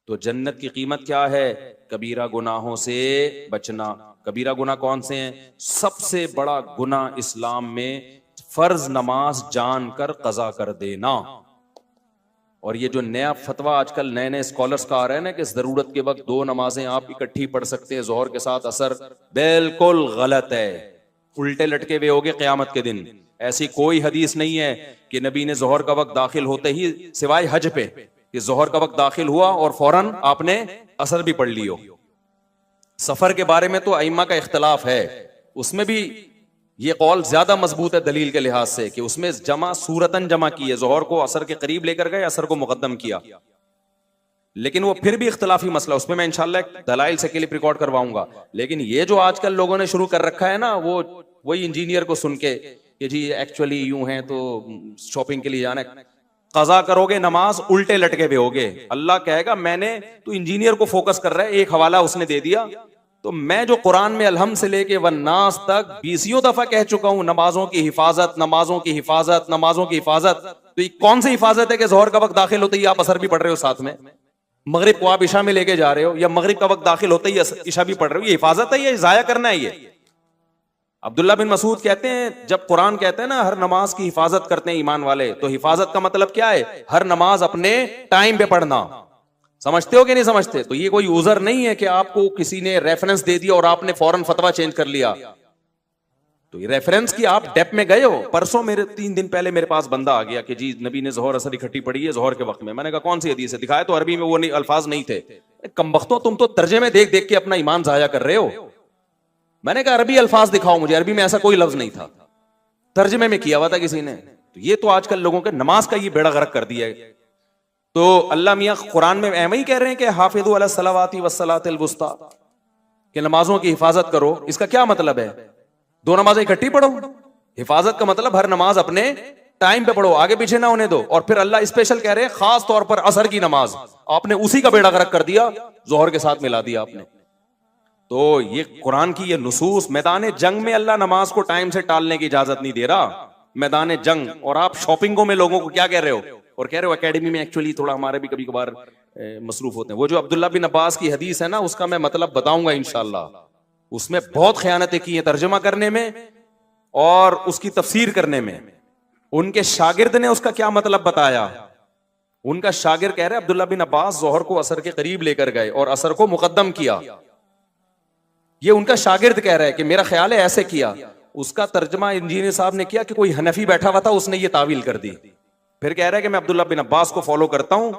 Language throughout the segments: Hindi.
तो जन्नत की कीमत क्या है? कबीरा गुनाहों से बचना। कबीरा गुनाह कौन से हैं? सबसे बड़ा गुनाह इस्लाम में फर्ज नमाज जानकर कजा कर देना। और ये जो नया फतवा आजकल नए नए स्कॉलर्स का आ रहा है ना कि जरूरत के वक्त दो नमाजें आप इकट्ठी पढ़ सकते हैं, जोहर के साथ असर, बिल्कुल गलत है। उल्टे लटके हुए होगे क़यामत के दिन। ऐसी कोई हदीस नहीं है कि नबी ने जोहर का वक्त दाखिल होते ही, सिवाय हज पे, कि जोहर का वक्त दाखिल हुआ और फौरन आपने असर भी पढ़ लियो। सफर के बारे में तो अइम्मा का इख्तलाफ है, उसमें भी ये कौल ज्यादा मजबूत है दलील के लिहाज से कि उसमें जमा सूरतन जमा की है, जोहर को असर के करीब लेकर गए, असर को मुकद्दम किया। लेकिन वो फिर भी इख्तलाफी मसला, उसमें मैं इंशाल्लाह दलाइल से क्लिप रिकॉर्ड करवाऊंगा। लेकिन ये जो आजकल लोगों ने शुरू कर रखा है ना, वो वही इंजीनियर को सुन के कि जी एक्चुअली यूं है तो शॉपिंग के लिए जाना है, कजा करोगे नमाज उल्टे लटके हुए होगे। अल्लाह कहेगा मैंने, तो इंजीनियर को फोकस कर रहा है, एक हवाला उसने दे दिया। तो मैं जो कुरान में अलहम से लेके वन्नास तक 20 दफा कह चुका हूं, नमाजों की हिफाजत, नमाजों की हिफाजत, नमाजों की हिफाजत। तो ये कौन सी हिफाजत है कि जोहर का वक्त दाखिल होते ही आप असर भी पढ़ रहे हो साथ में, मगरिब को आप इशा में लेके जा रहे हो, या मगरिब का वक्त दाखिल होते ही इशा भी पढ़ रहे हो? ये हिफाजत है, ये जाया करना है। ये अब्दुल्ला बिन मसूद कहते हैं, जब कुरान कहते हैं ना हर नमाज की हिफाजत करते हैं ईमान वाले, तो हिफाजत का मतलब क्या है? हर नमाज अपने टाइम पे पढ़ना। समझते हो कि नहीं समझते? तो ये कोई उज़र नहीं है कि आपको किसी ने रेफरेंस दे दिया और आपने फौरन फतवा चेंज कर लिया। तो ये रेफरेंस की आप डेप में गए हो। परसों मेरे 3 दिन पहले मेरे पास बंदा आ गया कि जी नबी ने जोहर असर इकट्ठी पढ़ी है जोहर के वक्त में। मैंने कहा कौन सी हदीस है? दिखाया तो अरबी में वो नहीं, अल्फाज नहीं थे। कमबख्तो, तुम तो तर्जुमे देख देख के अपना ईमान जाया कर रहे हो। मैंने कहा अरबी अल्फाज दिखाओ मुझे, अरबी में ऐसा कोई लफ्ज नहीं था, तर्जुमे में किया हुआ था किसी ने। तो ये तो आजकल लोगों के नमाज का ये बेड़ा गर्क कर दिया है। तो अल्लाह मियाँ कुरान में एम ही कह रहे हैं कि हाफिज़ू अला सलावाति वस्सलातिल वुस्ता, कि नमाजों की हिफाजत करो। इसका क्या मतलब है? दो नमाजें इकट्ठी पढ़ो। हिफाजत का मतलब हर नमाज अपने टाइम पे पढ़ो, आगे पीछे ना होने दो। और फिर अल्लाह स्पेशल कह रहे हैं खास तौर पर असर की नमाज, आपने उसी का बेड़ा गर्क कर दिया, जोहर के साथ मिला दिया आपने। तो ये कुरान की ये नुसूस, मैदान जंग में अल्लाह नमाज को टाइम से टालने की इजाजत नहीं दे रहा, मैदान जंग। और आप शॉपिंगों में लोगों को क्या कह रहे हो? और कह रहे हो एकेडमी में एक्चुअली थोड़ा हमारे भी कभी कभार मसरूफ होते हैं। वो जो अब्दुल्ला बिन अब्बास की हदीस है ना, उसका मैं मतलब बताऊंगा इंशाल्लाह। उसमें बहुत खयानतें की हैं तर्जुमा करने में और उसकी तफसीर करने में। उनके शागिर्द ने उसका क्या मतलब बताया। उनका शागिर्द कह रहे अब्दुल्ला बिन अब्बास जोहर को असर के करीब लेकर गए और असर को मुकद्दम किया। ये उनका शागिर्द कह रहा है कि मेरा ख्याल है ऐसे किया। उसका तर्जमा इंजीनियर साहब ने किया कि कोई हनफी बैठा हुआ था, उसने ये तावील कर दी। फिर कह रहा है कि मैं अब्दुल्ला बिन अब्बास को फॉलो करता हूं,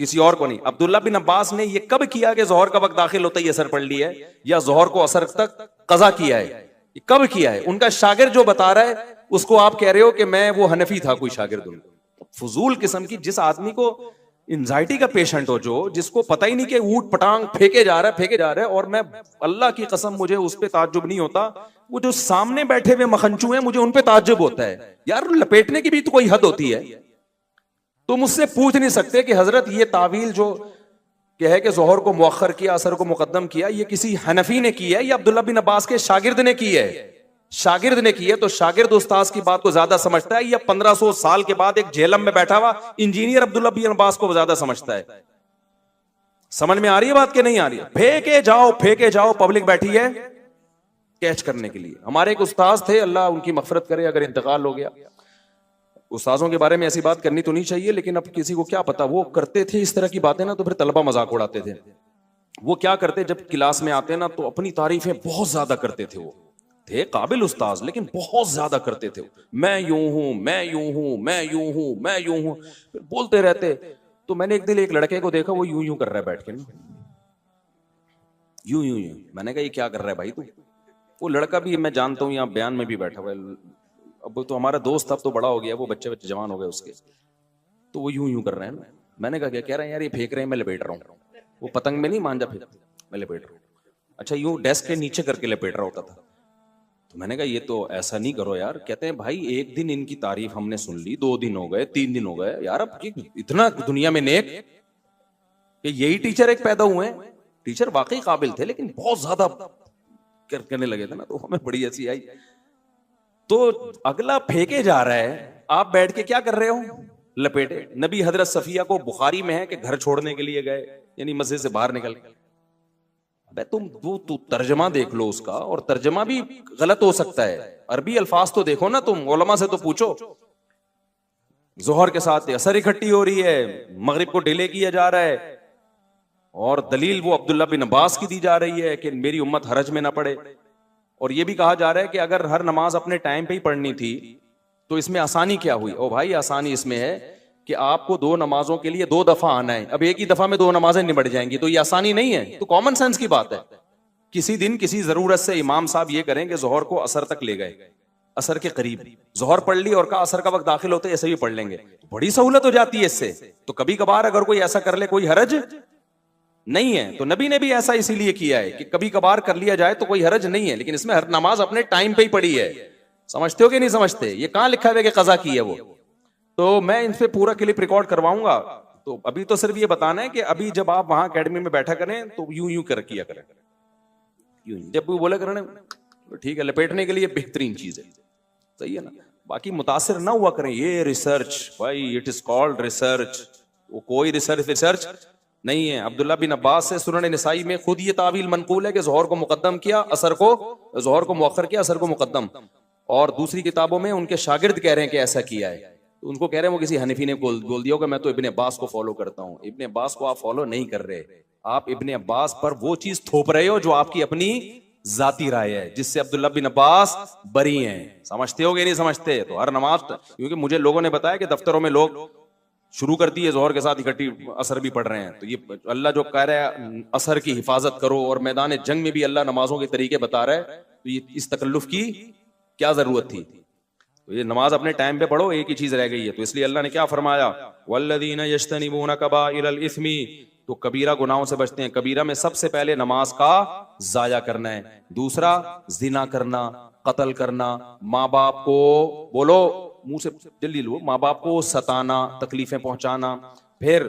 किसी और को नहीं। अब्दुल्ला बिन अब्बास ने ये कब किया कि जोहर का वक्त दाखिल होता ही असर पढ़ लिया है, या जोहर को असर तक कजा किया है? ये कब किया है? उनका शागिर्द जो बता रहा है उसको आप कह रहे हो कि मैं वो हनफी था कोई शागिर्द। फजूल किस्म की, जिस आदमी को एंजाइटी का पेशेंट हो, जो जिसको पता ही नहीं कि ऊट पटांग फेंके जा रहा है। और मैं अल्लाह की कसम मुझे उस पर ताज्जुब नहीं होता, वो जो सामने बैठे हुए मखंचू हैं मुझे उन पे ताज्जुब होता है। यार लपेटने की भी तो कोई हद होती है। तो मुझसे पूछ नहीं सकते कि हजरत ये तावील जो कहे कि जोहर को मुअख्खर किया असर को मुकद्दम किया, ये किसी हनफी ने की है या अब्दुल्ला बिन अब्बास के शागिर्द ने की है? शागिर्द ने की है। तो शागिर्द उस्ताद की बात को ज्यादा समझता है या 1500 साल के बाद एक जेलम में बैठा हुआ इंजीनियर अब्दुल्ला बिन अब्बास को ज्यादा समझता है? समझ में आ रही है बात कि नहीं आ रही है? फेंके जाओ, पब्लिक बैठी है कैच करने के लिए। हमारे एक उस्ताद थे, अल्लाह उनकी मगफिरत करे अगर इंतकाल हो गया। उस्ताजों के बारे में ऐसी बात करनी तो नहीं चाहिए, लेकिन अब किसी को क्या पता, वो करते थे इस तरह की बातें ना, तो फिर तलबा मजाक उड़ाते थे। वो क्या करते, जब क्लास में आते ना तो अपनी तारीफें बहुत ज्यादा करते थे। वो थे काबिल उस्ताज, लेकिन बहुत ज्यादा करते थे। मैं यूं हूं, मैं यूं हूं, मैं यूं हूं, मैं यूं हूं, फिर बोलते रहते। तो मैंने एक दिन एक लड़के को देखा, वो यूं यूं कर रहा है बैठ के ना, यूं यूं यूं। मैंने कहा ये क्या कर रहा है भाई तू? वो लड़का भी मैं जानता हूँ, यहाँ बयान में भी बैठा हुआ है। अब तो हमारा दोस्त अब तो बड़ा हो गया, वो बच्चे बच्चे जवान हो गए उसके, तो वो यूं यूं कर रहे हैं ना। मैंने कहा क्या कह रहे हैं? यार ये फेंक रहे हैं, मैं लपेट रहा हूँ। वो पतंग में नहीं मांझा फेंक, मैं लपेट रहा हूँ। अच्छा, यूं डेस्क के नीचे करके लपेट रहा होता था। तो मैंने कहा ये तो ऐसा नहीं करो यार। कहते हैं भाई एक दिन इनकी तारीफ हमने सुन ली, 2 दिन हो गए, 3 दिन हो गए यार, अब इतना दुनिया में नेक कि यही टीचर एक पैदा हुए। टीचर वाकई काबिल थे, लेकिन बहुत ज्यादा करने लगे थे ना, तो हमें बड़ी हंसी आई। तो अगला फेंके जा रहा है, आप बैठ के क्या कर रहे हो? लपेटे। नबी हजरत सफिया को बुखारी में है कि घर छोड़ने के लिए गए, यानी मस्जिद से बाहर निकल के। अबे तू तर्जमा देख लो उसका, और तर्जमा भी गलत हो सकता है। अरबी अल्फाज तो देखो ना तुम, उलमा से तो पूछो। जोहर के साथ असर इकट्ठी हो रही है, मगरिब को डिले किया जा रहा है, और दलील वो अब्दुल्ला बिन अब्बास की दी जा रही है कि मेरी उम्मत हरज में ना पड़े। और ये भी कहा जा रहा है कि अगर हर नमाज अपने टाइम पे ही पढ़नी थी तो इसमें आसानी क्या हुई? ओ भाई, आसानी इसमें है कि आपको 2 नमाजों के लिए 2 दफा आना है। अब एक ही दफा में 2 नमाजें निबट जाएंगी, तो ये आसानी नहीं है, तो कॉमन सेंस की बात है। किसी दिन किसी जरूरत से इमाम साहब ये करें कि जोहर को असर तक ले गए, असर के करीब जोहर पढ़ ली और कहा असर का वक्त दाखिल होते ऐसे भी पढ़ लेंगे, बड़ी सहूलत हो जाती है इससे। तो कभी कभार अगर कोई ऐसा कर ले कोई हरज नहीं है। तो नबी ने भी ऐसा इसीलिए किया है कि कभी कभार कर लिया जाए तो कोई हरज नहीं है, लेकिन इसमें हर नमाज अपने टाइम पे ही पड़ी है। समझते हो कि नहीं समझते? ये कहां लिखा है कि कजा की है वो? तो मैं इनसे पूरा क्लिप रिकॉर्ड करवाऊंगा। तो अभी तो सिर्फ ये बताना है कि अभी जब आप वहां अकेडमी में बैठा करें तो यूं यूं कर किया करें, यूं जब वो बोले करें तो ठीक है, लपेटने के लिए बेहतरीन चीज है, सही है ना। बाकी मुतासिर ना हुआ करें। ये रिसर्च भाई, इट इज कॉल्ड रिसर्च, वो कोई रिसर्च नहीं है। अब्दुल्ला बिन अब्बास से सुनन निसाई में खुद ये तावील मनकूल है कि जोहर को मुकद्दम किया, असर को जोहर को मुअख्खर किया, असर को मुकद्दम। और दूसरी किताबों में उनके शागिर्द कह रहे हैं कि ऐसा किया है। तो उनको कह रहे हैं वो किसी हनीफी ने बोल दिया होगा मैं तो इब्ने अब्बास को फॉलो करता हूं। इब्ने अब्बास को आप फॉलो नहीं कर रहे, आप इब्ने अब्बास पर वो चीज थोप रहे हो जो आपकी अपनी जाती राय है, जिससे अब्दुल्ला बिन अब्बास बरी हैं। समझते हो कि नहीं समझते? तो हर नमाज, क्योंकि मुझे लोगों ने बताया कि दफ्तरों में लोग शुरू कर दिए जोहर के साथ इकट्ठी असर भी पढ़ रहे हैं। तो ये अल्लाह जो कह रहा है असर की हिफाजत करो, और मैदान जंग में भी अल्लाह नमाजों के तरीके बता रहा है, तो ये इस तकल्लुफ की क्या जरूरत थी? तो ये नमाज अपने टाइम पे पढ़ो, एक ही चीज रह गई है। तो इसलिए अल्लाह ने क्या फरमाया, वल्लदीना यज्तनिबूना कबाइरल इस्मी, तो कबीरा गुनाहों से बचते हैं। कबीरा में सबसे पहले नमाज का जाया करना है, दूसरा जिना करना, कत्ल करना, माँ बाप को बोलो मुंह से जल्दी लो, माँ बाप को सताना, तकलीफें पहुंचाना, फिर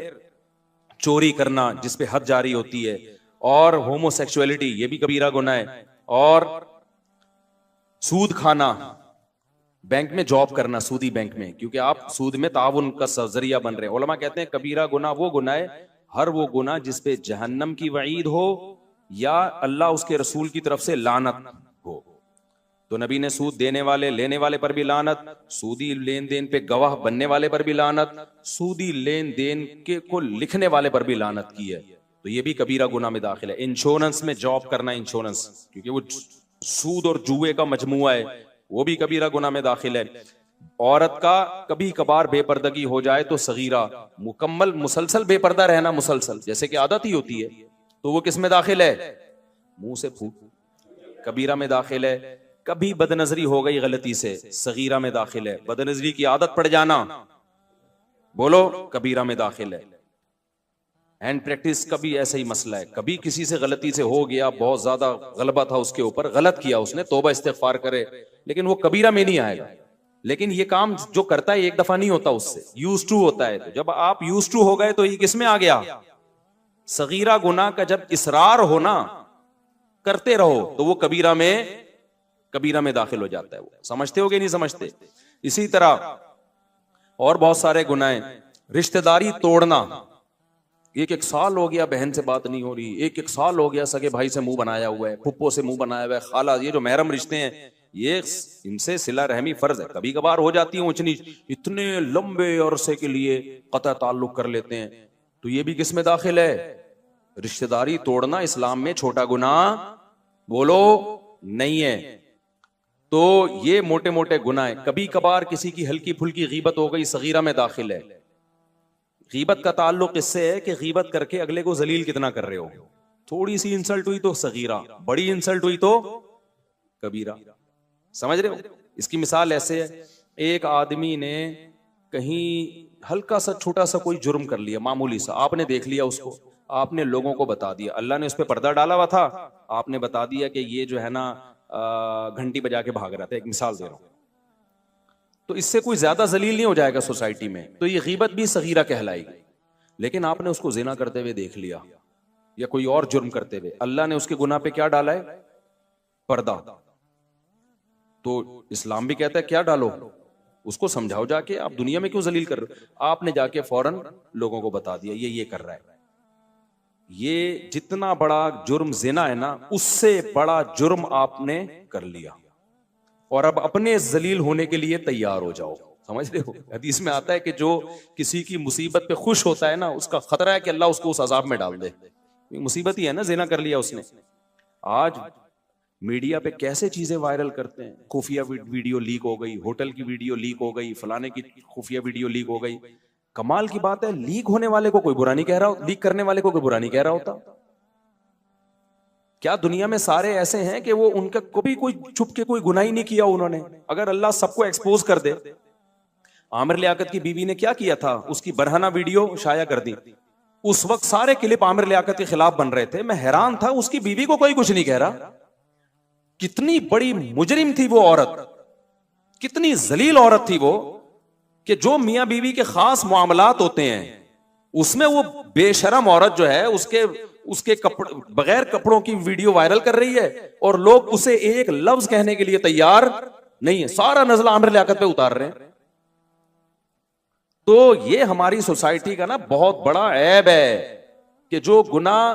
चोरी करना जिसपे हद जारी होती है, और होमोसेक्सुअलिटी ये भी कबीरा गुनाह है, और सूद खाना, बैंक में जॉब करना सूदी बैंक में, क्योंकि आप सूद में ताउन का जरिया बन रहे हैं। उलमा कहते हैं कबीरा गुनाह वो गुनाह है, हर वो गुनाह जिसपे जहन्नम की वईद हो या अल्लाह उसके रसूल की तरफ से लानत हो। तो नबी ने सूद देने वाले लेने वाले पर भी लानत, सूदी लेन देन पे गवाह बनने वाले पर भी लानत, सूदी लेन देन के को लिखने वाले पर भी लानत की है। तो ये भी कबीरा गुनाह में दाखिल है। इंश्योरेंस में जॉब करना, इंश्योरेंस, क्योंकि वो सूद और जुए का मजमुआ है, वो भी कबीरा गुनाह में दाखिल है। औरत का कभी कभार बेपर्दगी हो जाए तो सगीरा, मुकम्मल मुसलसल बेपर्दा रहना, मुसलसल जैसे कि आदत ही होती है, तो वो किस में दाखिल है? मुंह से फूक, कबीरा में दाखिल है। कभी बदनजरी हो गई गलती से, सगीरा में दाखिल है। बदनजरी की आदत पड़ जाना, बोलो कबीरा में दाखिल है। हैंड प्रैक्टिस का भी ऐसा ही मसला है, कभी किसी से गलती से हो गया, बहुत ज्यादा गलबा था उसके ऊपर, गलत किया उसने, तौबा इस्तिगफार करे, लेकिन वो कबीरा में नहीं आएगा। लेकिन ये काम जो करता है एक दफा नहीं होता, उससे यूज टू होता है। तो जब आप यूज टू हो गए तो ये किस में आ गया? सगीरा गुनाह का जब इसरार हो ना, करते रहो, तो वो कबीरा में दाखिल हो जाता है। वो समझते हो कि नहीं समझते? इसी तरह और बहुत सारे गुनाह, रिश्तेदारी तोड़ना, एक साल हो गया बहन से बात नहीं हो रही, एक साल हो गया सगे भाई से मुंह बनाया हुआ है, फुप्पो से मुंह बनाया हुआ है, खाला, ये जो महरम रिश्ते हैं, ये इनसे सिला रहमी फर्ज है। कभी कभार हो जाती है ऊंच नीच, इतने लंबे अरसे के लिए कतई ताल्लुक कर लेते हैं, तो ये भी किस में दाखिल है? रिश्तेदारी तोड़ना इस्लाम में छोटा गुनाह बोलो नहीं है। तो ये मोटे मोटे गुनाह है। कभी कभार किसी की हल्की फुल्की गीबत हो गई, सगीरा में दाखिल है। गीबत का ताल्लुक इससे है कि गीबत करके अगले को जलील कितना कर रहे हो। थोड़ी सी इंसल्ट हुई तो सगीरा, बड़ी इंसल्ट हुई तो कबीरा। समझ रहे हो? इसकी मिसाल ऐसे है, एक आदमी ने कहीं हल्का सा छोटा सा कोई जुर्म कर लिया, मामूली सा, आपने देख लिया उसको, आपने लोगों को बता दिया, अल्लाह ने उस पर पर्दा डाला हुआ था, आपने बता दिया कि ये जो है ना घंटी बजा के भाग रहा था, एक मिसाल दे रहा हूं, तो इससे कोई ज्यादा जलील नहीं हो जाएगा सोसाइटी में, तो ये गीबत भी सगीरा कहलाएगी। लेकिन आपने उसको जिना करते हुए देख लिया या कोई और जुर्म करते हुए, अल्लाह ने उसके गुनाह पे क्या डाला है? पर्दा। तो इस्लाम भी कहता है क्या डालो, उसको समझाओ जाके, आप दुनिया में क्यों जलील कर रहे हो? आपने जाके फौरन लोगों को बता दिया ये कर रहा है, ये जितना बड़ा जुर्म जिना है ना, उससे बड़ा जुर्म आपने कर लिया, और अब अपने जलील होने के लिए तैयार हो जाओ। समझ रहे हो? हदीस में आता है कि जो किसी की मुसीबत पे खुश होता है ना, उसका खतरा है कि अल्लाह उसको उस अजाब में डाल दे। मुसीबत ही है ना, जिना कर लिया उसने। आज मीडिया पे कैसे चीजें वायरल करते हैं, खुफिया वीडियो लीक हो गई, होटल की वीडियो लीक हो गई, फलाने की खुफिया वीडियो लीक हो गई। कमाल की बात है, लीक होने वाले को कोई बुरा नहीं कह रहा, लीक करने वाले को कोई बुरा नहीं कह रहा होता। क्या दुनिया में सारे ऐसे हैं कि वो उनका कभी कोई छुप के कोई गुनाह ही नहीं किया उन्होंने? अगर अल्लाह सबको एक्सपोज कर दे। आमिर लियाकत की बीवी ने क्या किया था, उसकी बरहना वीडियो शाया कर दी। उस वक्त सारे क्लिप आमिर लियाकत के खिलाफ बन रहे थे। मैं हैरान था, उसकी बीवी को कोई कुछ नहीं कह रहा। कितनी बड़ी मुजरिम थी वो औरत, कितनी जलील औरत थी वो, कि जो मियां बीवी के खास मामलात होते हैं उसमें वो बेशरम औरत जो है उसके उसके बगैर कपड़ों की वीडियो वायरल कर रही है, और लोग उसे एक लफ्ज कहने के लिए तैयार नहीं है। सारा नजला आमिर लियाकत पे उतार रहे हैं। तो ये हमारी सोसाइटी का ना बहुत बड़ा ऐब है कि जो गुनाह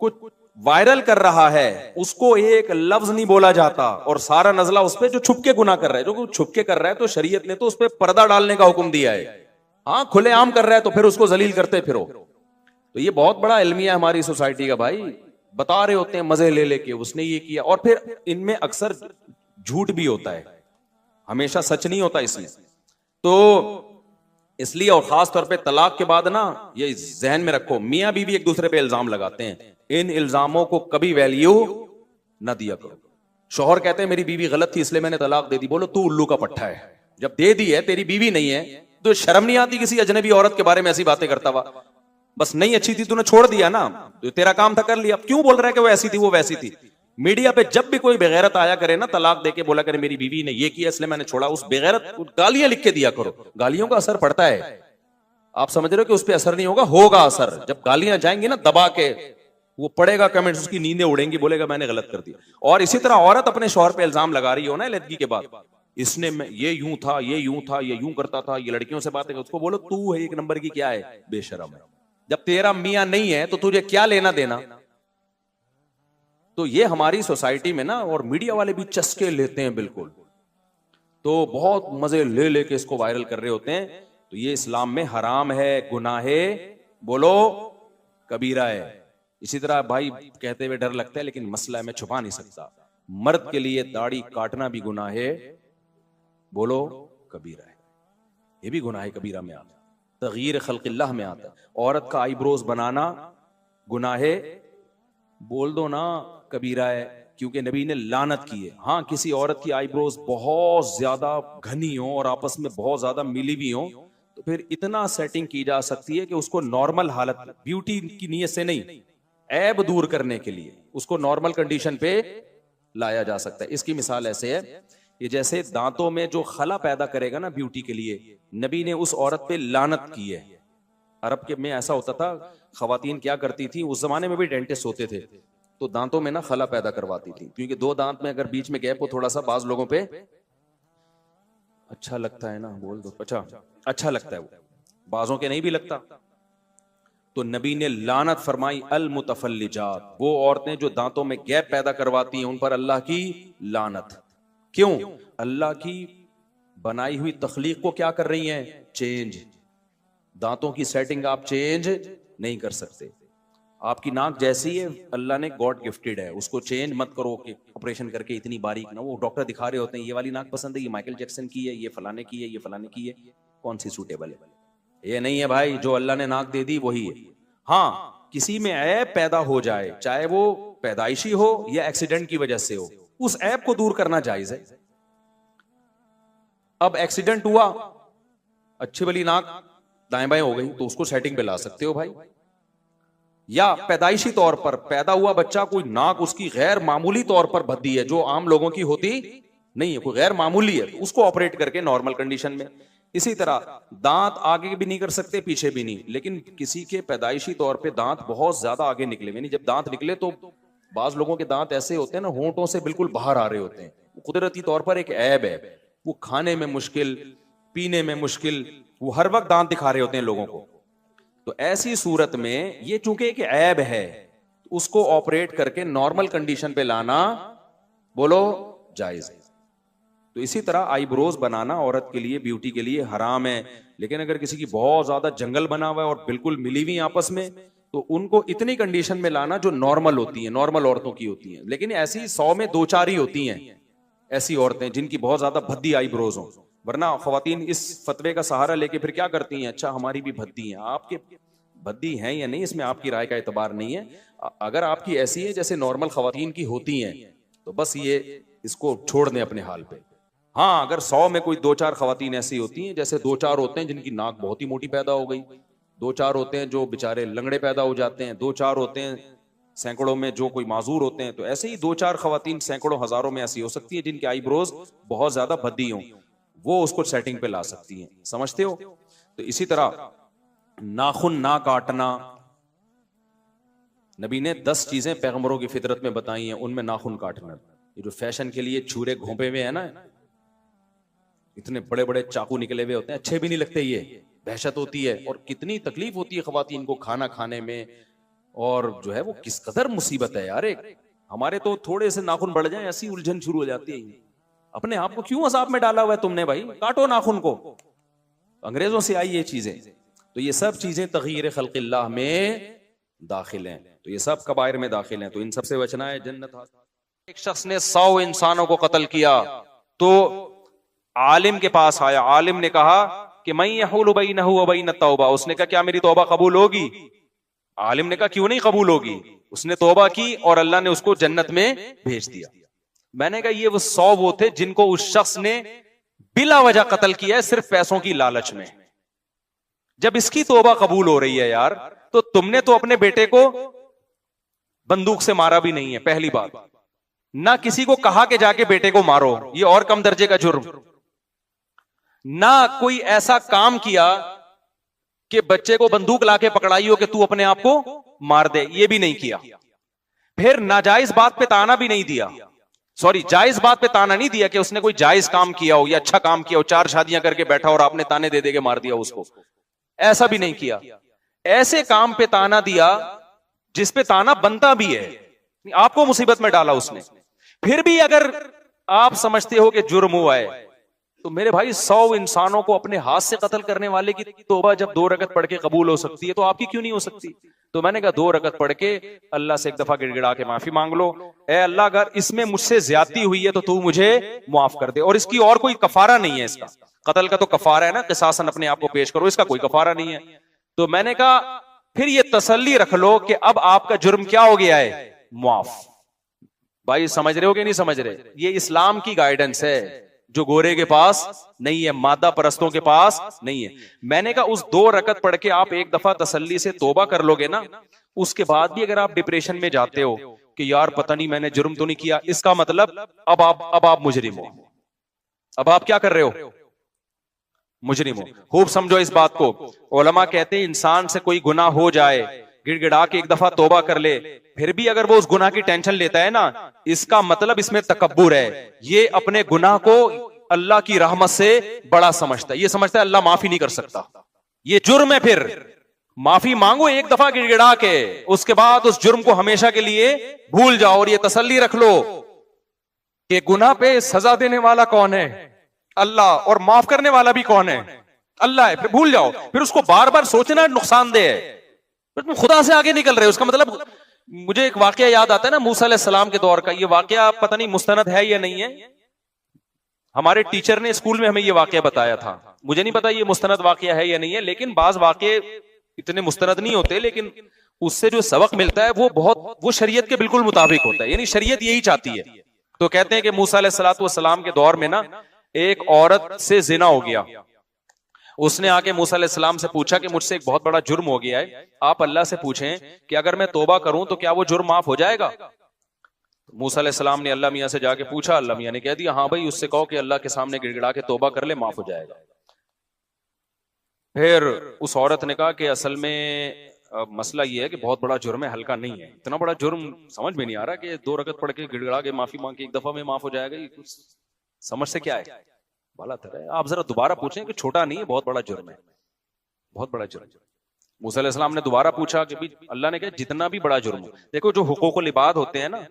कुछ वायरल कर रहा है उसको एक लफ्ज नहीं बोला जाता, और सारा नजला उस पर जो छुपके गुनाह कर रहा है। जो छुपके कर रहा है तो शरीयत ने तो उस पर पर्दा डालने का हुक्म दिया है। हाँ, खुलेआम कर रहा है तो फिर उसको जलील करते फिरो। तो ये बहुत बड़ा इल्मिया है हमारी सोसाइटी का भाई। बता रहे होते हैं मजे ले लेके उसने ये किया, और फिर इनमें अक्सर झूठ भी होता है, हमेशा सच नहीं होता इसमें। तो इसलिए, और खास तौर पे तलाक के बाद ना, ये जहन में रखो, मियां बीवी एक दूसरे पे इल्जाम लगाते हैं, इन इल्जामों को कभी वैल्यू ना दिया करो। शौहर कहते हैं मेरी बीवी गलत थी इसलिए मैंने तलाक दे दी। बोलो तू उल्लू का पट्टा है, जब दे दी है, तेरी बीवी नहीं है, तो शर्म नहीं आती किसी अजनबी औरत के बारे में ऐसी बातें करता हुआ? बस नहीं अच्छी थी, तूने छोड़ दिया ना, तो तेरा काम था, कर लिया। अब क्यों बोल रहा है कि वो ऐसी थी वो वैसी थी? मीडिया पे जब भी कोई बेगैरत आया करे ना, तलाक देके बोला करे मेरी बीवी ने ये किया इसलिए मैंने छोड़ा, उस बेगैरत गालियां लिख के दिया करो। गालियों का असर पड़ता है। आप समझ रहे हो कि उस पर असर नहीं होगा? होगा असर। जब गालियां जाएंगी ना दबा के, वो पढ़ेगा कमेंट्स, उसकी नींदें उड़ेंगी, बोलेगा मैंने गलत कर दिया। और इसी तरह औरत अपने शौहर पे इल्जाम लगा रही हो ना लड़की के बाद, इसने ये यूं था, ये यूं था, ये यूं करता था, ये लड़कियों से बातें, उसको बोलो तू है एक नंबर की क्या है, बेशरम है। जब तेरा मियां नहीं है तो तुझे क्या लेना देना? तो ये हमारी सोसाइटी में ना, और मीडिया वाले भी चस्के लेते हैं बिल्कुल, तो बहुत मजे ले लेके इसको वायरल कर रहे होते हैं। तो ये इस्लाम में हराम है, गुनाहे बोलो कबीरा है। इसी तरह भाई कहते हुए डर लगता है, लेकिन मसला है मैं छुपा नहीं सकता, मर्द के लिए दाढ़ी काटना भी गुनाह है, बोलो कबीरा है। ये भी गुनाह कबीरा में आता है, तगयीर खल्क़िल्लाह में आता है। औरत का आईब्रोज बनाना गुनाह है, बोल दो ना कबीरा है, क्योंकि नबी ने लानत की है। हाँ, किसी औरत की आईब्रोज बहुत ज्यादा घनी हो और आपस में बहुत ज्यादा मिली भी हो, तो फिर इतना सेटिंग की जा सकती है कि उसको नॉर्मल हालत, ब्यूटी की नीयत से नहीं, ऐब दूर करने के लिए उसको नॉर्मल कंडीशन पे लाया जा सकता है। इसकी मिसाल ऐसे है, ये जैसे दांतों में जो खला पैदा करेगा ना ब्यूटी के लिए, नबी ने उस औरत पे लानत की है। अरब के में ऐसा होता था, खवातीन क्या करती थी, उस जमाने में भी डेंटिस्ट होते थे, तो दांतों में ना खला पैदा करवाती थी, क्योंकि दो दांत में अगर बीच में गैप हो थोड़ा सा, बाज लोगों पे अच्छा लगता है ना, बोल दो अच्छा लगता है, वो बाजों के नहीं भी लगता। तो नबी ने लानत फरमाई, अल मुतफल्लिजात, वो औरतें जो दांतों में गैप पैदा करवाती हैं उन पर अल्लाह की लानत। क्यों? अल्लाह की बनाई हुई तख्लीक को क्या कर रही हैं? चेंज। दांतों की सेटिंग आप चेंज नहीं कर सकते। आपकी नाक जैसी है, अल्लाह ने गॉड गिफ्टेड है, उसको चेंज मत करो कि ऑपरेशन करके इतनी बारीक ना। वो डॉक्टर दिखा रहे होते हैं ये वाली नाक पसंद है, ये माइकल जैक्सन की है, ये फलाने की है, ये फलाने की है, कौन सी सूटेबल है? ये नहीं है भाई, जो अल्लाह ने नाक दे दी वही है। हाँ, किसी में ऐब पैदा हो जाए, चाहे वो पैदाइशी हो या एक्सीडेंट की वजह से हो, उस ऐब को दूर करना जायज है। अब एक्सीडेंट हुआ, अच्छी वाली नाक दाएं बाएं हो गई, तो उसको सेटिंग पे ला सकते हो भाई। या पैदाइशी तौर पर पैदा हुआ बच्चा, कोई नाक उसकी गैर मामूली तौर पर भद्दी है, जो आम लोगों की होती नहीं है, कोई गैर मामूली है, तो उसको ऑपरेट करके नॉर्मल कंडीशन में। इसी तरह दांत आगे भी नहीं कर सकते, पीछे भी नहीं, लेकिन किसी के पैदाइशी तौर पे दांत बहुत ज्यादा आगे निकले, यानी जब दांत निकले तो बाज लोगों के दांत ऐसे होते हैं ना, होंठों से बिल्कुल बाहर आ रहे होते हैं, कुदरती तौर पर एक ऐब है। वो खाने में मुश्किल, पीने में मुश्किल, वो हर वक्त दांत दिखा रहे होते हैं लोगों को। तो ऐसी सूरत में ये चूंकि एक ऐब है, उसको ऑपरेट करके नॉर्मल कंडीशन पे लाना, बोलो, जायज है। तो इसी तरह आईब्रोज बनाना औरत के लिए, ब्यूटी के लिए हराम है। लेकिन अगर किसी की बहुत ज्यादा जंगल बना हुआ है और बिल्कुल मिली हुई आपस में, तो उनको इतनी कंडीशन में लाना जो नॉर्मल होती है, नॉर्मल औरतों की होती हैं। लेकिन ऐसी 100 में 2-4 ही होती हैं ऐसी औरतें जिनकी बहुत ज्यादा भद्दी आईब्रोज हो। वरना खवातीन इस फतवे का सहारा लेके फिर क्या करती हैं, अच्छा हमारी भी भद्दी है। आपके भद्दी हैं या नहीं, इसमें आपकी राय का एतबार नहीं है। अगर आपकी ऐसी है जैसे नॉर्मल खवातीन की होती हैं, तो बस ये इसको छोड़ दें अपने हाल पे। हाँ, अगर 100 में कोई 2-4 खवातीन ऐसी होती हैं, जैसे 2-4 होते हैं जिनकी नाक बहुत ही मोटी पैदा हो गई, 2-4 होते हैं जो बेचारे लंगड़े पैदा हो जाते हैं, 2-4 होते हैं सैकड़ों में जो कोई माजूर होते हैं, तो ऐसे ही 2-4 खवातीन सैकड़ों हजारों में ऐसी हो सकती है जिनके आईब्रोज बहुत ज्यादा भद्दी हों, वो उसको सेटिंग पे ला सकती हैं। समझते हो? तो इसी तरह नाखून ना काटना, नबी ने 10 चीजें पैगंबरों की फितरत में बताई हैं, उनमें नाखून काटना। ये जो फैशन के लिए छुरे घोंपे हुए हैं ना, इतने बड़े बड़े चाकू निकले हुए होते हैं, अच्छे भी नहीं लगते, ये दहशत होती है। और कितनी तकलीफ होती है खवातीन को खाना खाने में, और जो है वो किस कदर मुसीबत है यार। एक हमारे तो थोड़े से नाखून बढ़ जाए ऐसी उलझन शुरू हो जाती है। अपने आप को क्यों अजाब में डाला हुआ है तुमने भाई, काटो नाखून को। अंग्रेजों से आई ये चीजें। तो ये सब चीजें तगयीर खल्क़िल्लाह में दाखिल हैं, तो ये सब कबायर में दाखिल हैं। तो इन सबसे बचना है, जन्नत हासिल। एक शख्स ने 100 इंसानों को कत्ल किया, तो आलिम के पास आया। आलिम ने कहा कि मैं यहूलु बैनहु व बैन तौबा। उसने कहा क्या मेरी तौबा कबूल होगी? आलिम ने कहा क्यों नहीं कबूल होगी। उसने तौबा की और अल्लाह ने उसको जन्नत में भेज दिया। मैंने कहा ये वो 100 वो थे जिनको उस शख्स ने बिला वजह कत्ल किया है, सिर्फ पैसों की लालच में। जब इसकी तौबा कबूल हो रही है यार, तो तुमने तो अपने बेटे को बंदूक से मारा भी नहीं है, पहली बात। ना किसी को कहा कि जाके बेटे को मारो, ये और कम दर्जे का जुर्म। ना कोई ऐसा काम किया कि बच्चे को बंदूक लाके पकड़ाई हो कि तू अपने आप को मार दे, ये भी नहीं किया। फिर नाजायज बात पे ताना भी नहीं दिया, सॉरी जायज बात पे ताना नहीं दिया कि उसने कोई जायज काम किया हो या अच्छा काम किया हो, 4 शादियां करके बैठा और आपने ताने दे दे के मार दिया उसको, ऐसा भी नहीं किया। ऐसे काम पे ताना दिया जिस पे ताना बनता भी है, आपको मुसीबत में डाला उसने। फिर भी अगर आप समझते हो कि जुर्म हुआ है, तो मेरे भाई 100 इंसानों को अपने हाथ से कत्ल करने वाले की तौबा जब 2 रकत पढ़ के कबूल हो सकती है, तो आपकी क्यों नहीं हो सकती? तो मैंने कहा 2 रकत पढ़ के अल्लाह से एक दफा गिड़गिड़ा के माफी मांग लो, ए अल्लाह अगर इसमें मुझसे ज्यादती हुई है तो तू मुझे माफ कर दे। और इसकी और कोई कफारा नहीं है। इसका कत्ल का तो कफारा है ना, किसासन अपने आप को पेश करो, इसका कोई कफारा नहीं है। तो मैंने कहा फिर ये तसल्ली रख लो कि अब आपका जुर्म क्या हो गया है, माफ। भाई समझ रहे हो कि नहीं समझ रहे? ये इस्लाम की गाइडेंस है जो गोरे के पास नहीं है, मादा परस्तों के पास नहीं है। मैंने कहा उस 2 रकत पढ़ के आप एक दफा तसल्ली से तौबा कर लोगे ना, उसके बाद भी अगर आप डिप्रेशन में जाते हो कि यार पता नहीं मैंने जुर्म तो नहीं किया, इसका मतलब अब आप मुजरिम हो। अब आप क्या कर रहे हो? मुजरिम हो। खूब समझो इस बात को। उलमा कहते हैं इंसान से कोई गुनाह हो जाए, गिड़गिड़ा के एक दफा तौबा कर ले, फिर भी अगर वो उस गुनाह की टेंशन लेता है ना, इसका मतलब इसमें तकब्बुर है। ये अपने गुनाह को अल्लाह की रहमत से बड़ा समझता है। ये समझता है अल्लाह माफी नहीं कर सकता, ये जुर्म है। फिर माफी मांगो एक दफा गिड़गिड़ा के, उसके बाद उस जुर्म को हमेशा के लिए भूल जाओ। और ये तसल्ली रख लो कि गुनाह पे सजा देने वाला कौन है? अल्लाह। और माफ करने वाला भी कौन है? अल्लाह है। फिर भूल जाओ। फिर उसको बार बार सोचना नुकसानदेह है, तुम खुदा से आगे निकल रहे हो। उसका मतलब मुझे एक वाकया याद आता है ना मूसा अलैहिस्सलाम के दौर का। ये वाकया पता नहीं मुस्तनद है या नहीं है, हमारे टीचर ने स्कूल में हमें ये वाकया बताया था। मुझे नहीं पता ये मुस्तनद वाकया है या नहीं है, लेकिन बाज वाकये इतने मुस्तनद नहीं होते, लेकिन उससे जो सबक मिलता है वो शरीयत के बिल्कुल मुताबिक होता है, यानी शरीयत यही चाहती है। तो कहते हैं कि मूसा अलैहिस्सलाम के दौर में ना एक औरत से जिना हो गया। उसने आके मूसा अलैहिस्सलाम से पूछा कि मुझसे एक बहुत बड़ा जुर्म हो गया है, आप अल्लाह से पूछें कि अगर मैं तौबा करूं तो क्या वो जुर्म माफ हो जाएगा? मूसा अलैहिस्सलाम ने अल्लाह मियां से जाके पूछा, अल्लाह मियां ने कह दिया हाँ भाई, उससे कहो कि अल्लाह के सामने गिड़गिड़ा के तौबा कर ले, माफ हो जाएगा। फिर उस औरत ने कहा कि असल में मसला ये है कि बहुत बड़ा जुर्म है, हल्का नहीं है। इतना बड़ा जुर्म समझ में नहीं आ रहा कि 2 रकत पढ़ के गिड़गिड़ा के माफी मांग के एक दफा में माफ हो जाएगा, ये कुछ समझ से क्या है? भला तरह आप जरा दोबारा पूछें कि छोटा नहीं है, बहुत बड़ा जुर्म है, बहुत बड़ा जुर्म। मूसा अलैहिस्सलाम ने दोबारा पूछा कि भी अल्लाह ने कहा जितना भी बड़ा जुर्म हो, देखो जो हुकूकुल इबाद होते हैं ना,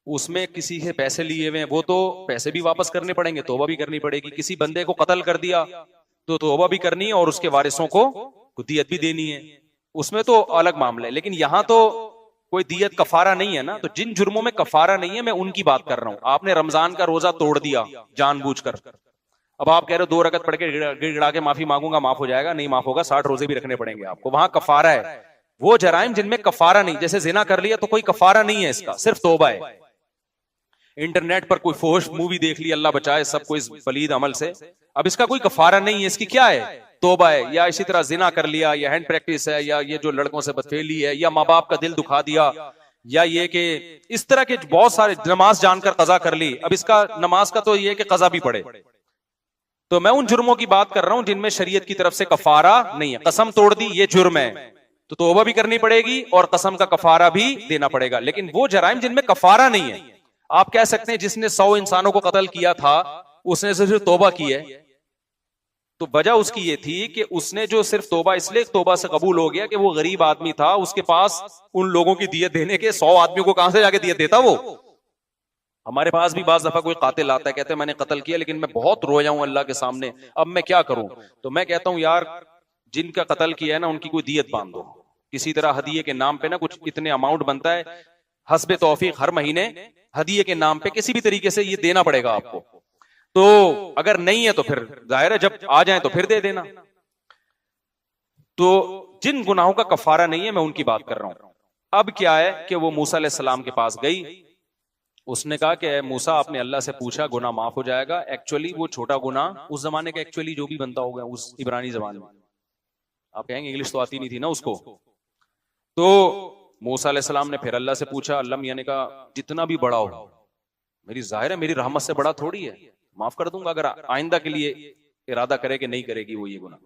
उसमें किसी से पैसे लिए हुए हैं वो तो पैसे भी वापस करने पड़ेंगे, तौबा भी करनी पड़ेगी। किसी बंदे को कत्ल कर दिया तो तौबा भी करनी है और उसके वारिसों को दियत भी देनी है, उसमें तो अलग मामला है। लेकिन यहाँ तो कोई दियत कफारा नहीं है ना, तो जिन जुर्मों में कफारा नहीं है मैं उनकी बात कर रहा हूं। आपने रमजान का रोजा तोड़ दिया जानबूझकर, अब आप कह रहे हो 2 रकत पढ़ के गिड़गिड़ा के माफी मांगूंगा, माफ हो जाएगा, नहीं माफ होगा, 60 रोजे भी रखने पड़ेंगे आपको। वहां कफारा है। वो जराइम जिनमें कफारा नहीं, जैसे जिना कर लिया तो कोई कफारा नहीं है इसका, सिर्फ तौबा है। इंटरनेट पर कोई फोश मूवी देख ली, अल्लाह बचाए सबको इस पलीद अमल से, अब इसका कोई कफारा नहीं है, इसकी क्या है, तौबा है। या इसी तरह जिना कर लिया, या हैंड प्रैक्टिस है, या ये जो लड़कों से बदफेली है, या माँ बाप का दिल दुखा दिया, या ये कि इस तरह के बहुत सारे, नमाज जानकर कजा कर ली, अब इसका नमाज का तो ये कि कजा भी पड़े। तो मैं उन जुर्मों की बात कर रहा हूं जिनमें शरीयत की तरफ से कफारा नहीं है। कसम तोड़ दी, ये जुर्म है, तो तौबा भी करनी पड़ेगी और कसम का कफारा भी देना पड़ेगा। लेकिन वो जराइम जिनमें कफारा नहीं है, आप कह सकते हैं जिसने 100 इंसानों को कत्ल किया था उसने सिर्फ तौबा की है, तो वजह उसकी ये थी कि उसने जो सिर्फ तौबा, इसलिए तौबा से कबूल हो गया कि वो गरीब आदमी था, उसके पास उन लोगों की दियत देने के 100 आदमियों को कहां से जाके दियत देता वो। हमारे पास भी बाज दफा कोई कातिल आता है, कहते हैं मैंने कत्ल किया लेकिन मैं बहुत रोया हूं अल्लाह के सामने, अब मैं क्या करूं। तो मैं कहता हूं यार जिनका कत्ल किया है ना उनकी कोई दियत बांध दो किसी तरह, हदिये के नाम पे ना कुछ इतने अमाउंट बनता है हस्बे तौफीक, हर महीने हदिये के नाम पे किसी भी तरीके से ये देना पड़ेगा आपको। तो अगर नहीं है तो फिर जाहिर है जब आ जाए तो फिर दे देना। तो जिन गुनाहों का कफारा नहीं है मैं उनकी बात कर रहा हूं। अब क्या है कि वो मूसा अलैहिस्सलाम के पास गई, उसने कहा कि मूसा आपने अल्लाह से पूछा गुनाह माफ हो जाएगा। एक्चुअली वो छोटा गुनाह उस जमाने का एक्चुअली जो भी बनता होगा उस इब्रानी जमाने में, आप कहेंगे इंग्लिश तो आती नहीं थी ना उसको। तो मूसा अलैहिस्सलाम ने फिर अल्लाह से पूछा, अल्लाह यानी कहा जितना भी बड़ा हो, मेरी जाहिर है मेरी रहमत से बड़ा थोड़ी है, माफ कर दूंगा अगर आइंदा के लिए इरादा करे कि नहीं करेगी वो ये गुनाह।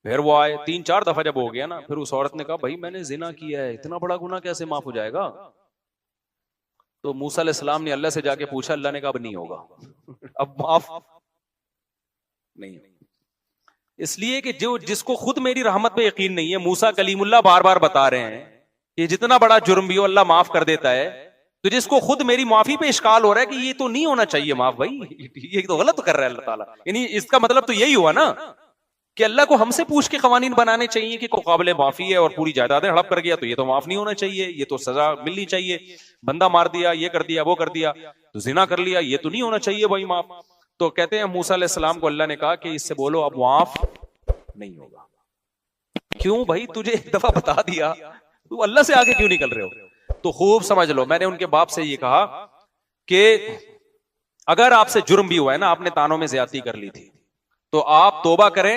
फिर वो आए 3-4 दफा जब हो गया ना, फिर उस औरत ने कहा भाई मैंने जिना किया है, इतना बड़ा गुनाह कैसे माफ हो जाएगा। तो मूसा अलैहिस्सलाम ने अल्लाह से जाके पूछा, अल्लाह ने कहा अब नहीं होगा, अब माफ नहीं। इसलिए कि जो जिसको खुद मेरी रहमत पे यकीन नहीं है, मूसा कलीमुल्लाह बार बार बता रहे हैं कि जितना बड़ा जुर्म भी हो अल्लाह माफ कर देता है, तो जिसको खुद मेरी माफी पे इश्काल हो रहा है कि ये तो नहीं होना चाहिए माफ, भाई ये तो गलत कर रहा है अल्लाह ताला, यानी इसका मतलब तो यही हुआ ना कि अल्लाह को हमसे पूछ के कवानीन बनाने चाहिए कि काबिल माफी है और पूरी जायदादें हड़प कर गया तो ये तो माफ नहीं होना चाहिए, ये तो सजा मिलनी चाहिए, बंदा मार दिया, ये कर दिया, वो कर दिया, तो जिना कर लिया, ये तो नहीं होना चाहिए भाई माफ। तो कहते हैं मूसा अलैहिस्सलाम को अल्लाह ने कहा कि इससे बोलो अब माफ नहीं होगा। क्यों भाई, तुझे एक दफा बता दिया, तू अल्लाह से आगे क्यों निकल रहे हो। तो खूब समझ लो, मैंने उनके बाप से ये कहा कि अगर आपसे जुर्म भी हुआ है ना, आपने तानों में ज्यादती कर ली थी, तो आप तौबा करें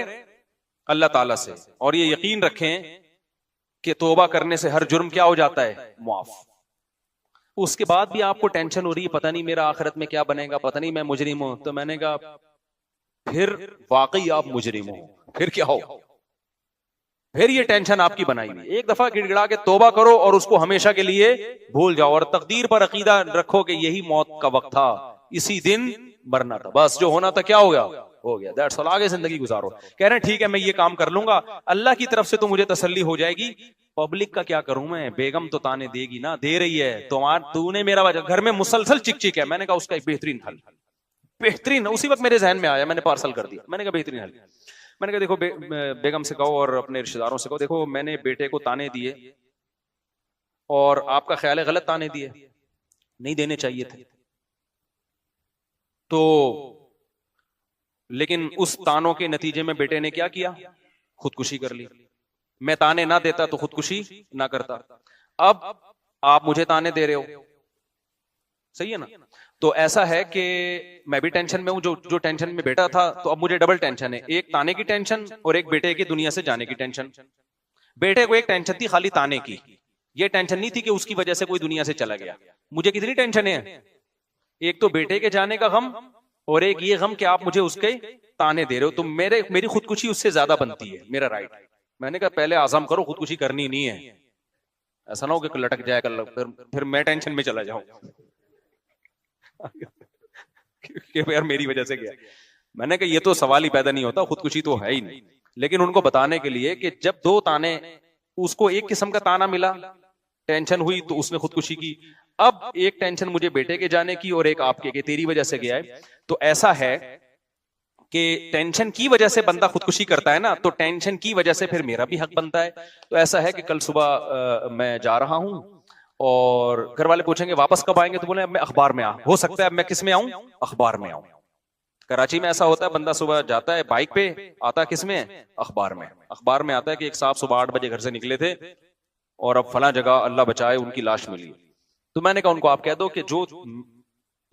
अल्लाह ताला से, और ये यकीन रखें कि तौबा करने से हर जुर्म क्या हो जाता है, माफ। उसके बाद भी आपको टेंशन हो रही है, पता नहीं मेरा आखिरत में क्या बनेगा, पता नहीं मैं मुजरिम हूं, तो मैंने कहा फिर वाकई आप मुजरिम हो, फिर क्या हो, फिर ये टेंशन आपकी बनाई हुई। एक दफा गिड़गिड़ा के तौबा करो और उसको हमेशा के लिए भूल जाओ, और तकदीर पर अकीदा रखो कि यही मौत का वक्त था, इसी दिन मरना था, बस जो होना था क्या हो गया, हो गया, दैट्स ऑल, आगे जिंदगी गुजारो। कह रहे हैं ठीक है मैं ये काम कर लूंगा, अल्लाह की तरफ से तो मुझे तसल्ली हो जाएगी, पब्लिक का क्या करूं मैं, बेगम तो ताने देगी ना, दे रही है, तूने मेरा घर में मुसलसल चिक चिक है। मैंने कहा उसका एक बेहतरीन हल, बेहतरीन, उसी वक्त मेरे जहन में आया, मैंने पार्सल कर दिया, मैंने कहा बेहतरीन हल। मैंने कहा देखो बेगम से कहो और अपने रिश्तेदारों से कहो, देखो मैंने बेटे को ताने दिए और आपका ख्याल है गलत ताने दिए, नहीं देने चाहिए थे, तो लेकिन उस तानों के नतीजे में बेटे ने क्या किया, खुदकुशी कर ली। मैं ताने ना देता तो खुदकुशी ना करता, अब आप मुझे ताने दे रहे हो, सही है ना। तो ऐसा है कि मैं भी टेंशन में हूं, जो टेंशन में बेटा था, तो अब मुझे डबल टेंशन है, एक ताने की टेंशन और एक बेटे की दुनिया से जाने की टेंशन। बेटे को एक टेंशन थी खाली ताने की, ये टेंशन नहीं थी कि उसकी वजह से कोई दुनिया से चला गया। मुझे कितनी टेंशन है, एक तो बेटे के जाने का गम और एक ये गम कि आप मुझे उसके ताने दे रहे हो, तो मेरी खुदकुशी उससे ज्यादा बनती है, मेरा राइट। मैंने कहा पहले आज़म करो, खुदकुशी करनी नहीं है, ऐसा ना हो कि लटक जाए कल, फिर मैं टेंशन में चला जाऊं कि यार मेरी वजह से गया। मैंने कहा ये तो सवाल ही पैदा नहीं होता, खुदकुशी तो है ही नहीं। लेकिन उनको बताने के लिए कि जब दो ताने, उसको एक किस्म का ताना मिला, टेंशन हुई तो उसने खुदकुशी की। अब एक टेंशन मुझे बेटे के जाने की और एक आपके के तेरी वजह से गया है। तो ऐसा है कि टेंशन की वजह से बंदा खुदकुशी करता है ना, तो टेंशन की वजह से फिर मेरा भी हक बनता है। तो ऐसा है कि कल सुबह मैं जा रहा हूं और घर वाले पूछेंगे वापस कब आएंगे, तो बोले अब मैं अखबार में हो सकता है अब मैं किस में आऊं, अखबार में आऊं। कराची में ऐसा होता है, बंदा सुबह जाता है बाइक पे, आता किस में, अखबार में। अखबार में आता है कि एक साहब सुबह 8 बजे घर से निकले थे और अब फला जगह अल्लाह बचाए उनकी लाश मिली। तो मैंने कहा उनको आप कह दो कि जो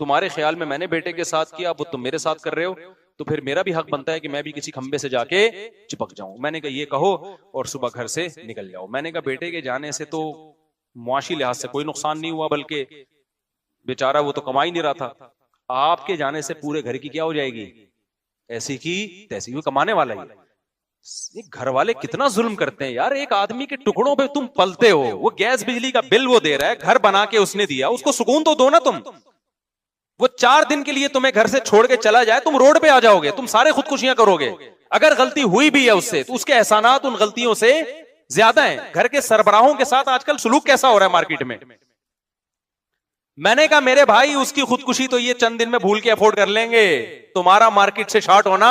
तुम्हारे ख्याल में मैंने बेटे के साथ किया वो तुम मेरे साथ कर रहे हो, तो फिर मेरा भी हक बनता है कि मैं भी किसी खंबे से जाके चिपक जाऊं। मैंने कहा ये कहो और सुबह घर से निकल जाओ। मैंने कहा बेटे के जाने से तो मुआशी लिहाज से कोई नुकसान नहीं हुआ, बल्कि बेचारा वो तो कमा ही नहीं रहा था। आपके जाने से पूरे घर की क्या हो जाएगी, ऐसी की तैसी, वो कमाने वाला ही। ये घर वाले कितना जुल्म करते हैं यार, एक आदमी के टुकड़ों पे तुम पलते हो, वो गैस बिजली का बिल वो दे रहा है, घर बना के उसने दिया, उसको सुकून तो दो ना तुम। वो 4 दिन के लिए तुम्हें घर से छोड़ के चला जाए, तुम रोड पे आ जाओगे, तुम सारे खुदकुशियां करोगे। अगर गलती हुई भी है उससे तो उसके एहसानात उन गलतियों से ज्यादा हैं। घर के सरबराहों के साथ आजकल सुलूक कैसा हो रहा है मार्केट में। मैंने कहा मेरे भाई उसकी खुदकुशी तो ये चंद दिन में भूल के अफोर्ड कर लेंगे, तुम्हारा मार्केट से शॉर्ट होना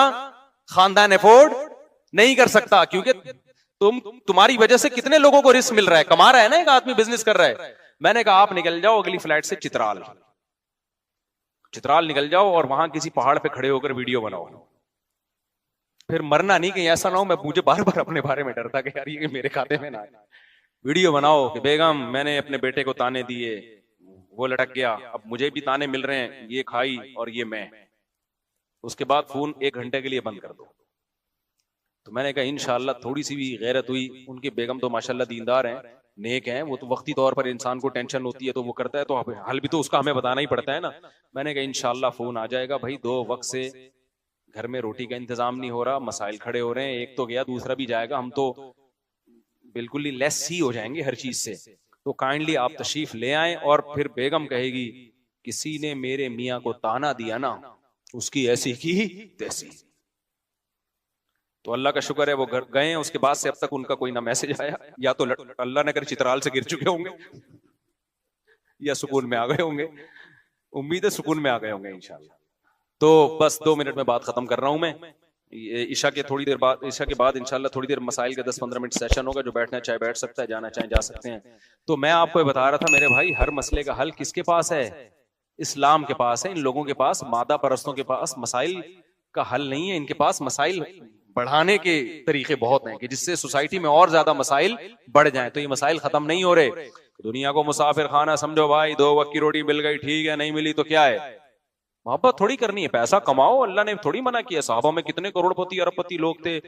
खानदान अफोर्ड नहीं कर सकता, क्योंकि तुम्हारी वजह से कितने लोगों को रिस्क मिल रहा है, कमा रहा है ना एक आदमी, बिजनेस कर रहा है। मैंने कहा आप निकल जाओ अगली फ्लाइट से चित्राल निकल जाओ और वहां किसी पहाड़ पे खड़े होकर वीडियो बनाओ। फिर मरना नहीं, कहीं ऐसा ना हो, मैं मुझे बार बार अपने बारे में डर था कि यार ये मेरे खाते में ना आए। वीडियो बनाओ कि बेगम मैंने अपने बेटे को ताने दिए, वो लटक गया, अब मुझे भी ताने मिल रहे हैं, ये खाई और ये मैं। उसके बाद फोन 1 घंटे के लिए बंद कर दो। तो मैंने कहा इंशाअल्लाह थोड़ी सी भी गैरत हुई, उनकी बेगम तो माशाल्लाह दीनदार हैं, नेक हैं, वो तो वक्ती तौर पर इंसान को टेंशन होती है तो वो करता है, तो हल भी तो उसका हमें बताना ही पड़ता है ना। मैंने कहा इंशाअल्लाह फोन आ जाएगा भाई, 2 वक्त से घर में रोटी का इंतजाम नहीं हो रहा, मसाइल खड़े हो रहे हैं, एक तो गया दूसरा भी जाएगा, हम तो बिल्कुल ही लेस ही हो जाएंगे हर चीज से, तो काइंडली आप तशरीफ ले आए। और फिर बेगम कहेगी किसी ने मेरे मियाँ को ताना दिया ना, उसकी ऐसी की तैसी। तो अल्लाह का शुक्र है वो घर गए हैं, उसके बाद से अब तक उनका कोई ना मैसेज आया, या तो अल्लाह ने कर चित्राल से गिर चुके होंगे या सुकून में आ गए होंगे। उम्मीद है सुकून में आ गए होंगे इंशाल्लाह। तो बस 2 मिनट में बात खत्म कर रहा हूं मैं। ईशा के थोड़ी देर बाद, ईशा के बाद इंशाल्लाह थोड़ी देर मसाइल का 10-15 मिनट सेशन होगा, जो बैठना चाहे बैठ सकता है, जाना चाहे जा सकते हैं। तो मैं आपको बता रहा था मेरे भाई, हर मसले का हल किसके पास है, इस्लाम के पास है। इन लोगों के पास, मादा परस्तों के पास मसाइल का हल नहीं है, इनके पास मसाइल बढ़ाने के तरीके बहुत हैं कि जिससे सोसाइटी में और ज्यादा मसाइल बढ़ जाएं। तो ये मसाइल खत्म नहीं हो रहे। दुनिया को मुसाफिर खाना समझो भाई, 2 वक्त की रोटी मिल गई ठीक है, नहीं मिली तो क्या है, मोहब्बत थोड़ी करनी है, पैसा कमाओ, अल्लाह ने थोड़ी मना किया। साहबों में कितने करोड़पति अरबपति लोग थे,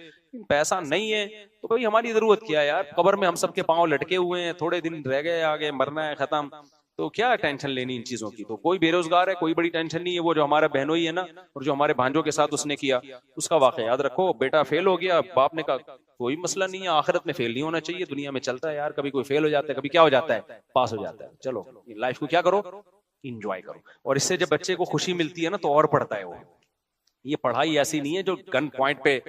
पैसा नहीं है तो भाई हमारी जरूरत क्या है यार, कब्र में हम सबके पांव लटके हुए हैं, थोड़े दिन रह गए, आगे मरना है, खत्म, तो क्या टेंशन लेनी इन चीजों की। तो कोई बेरोजगार है, कोई बड़ी टेंशन नहीं है। वो जो हमारा बहनोई है ना, और जो हमारे भांजों के साथ उसने किया, उसका वाकया याद रखो, बेटा फेल हो गया, बाप ने कहा कोई मसला नहीं है, आखिरत में फेल नहीं होना चाहिए, दुनिया में चलता है यार, कभी कोई फेल हो जाता है, कभी क्या हो जाता है, पास हो जाता है। चलो लाइफ को क्या करो, इंजॉय करो। और इससे जब बच्चे को खुशी मिलती है ना तो और पढ़ता है वो। ये पढ़ाई ऐसी नहीं है जो गन पॉइंट पे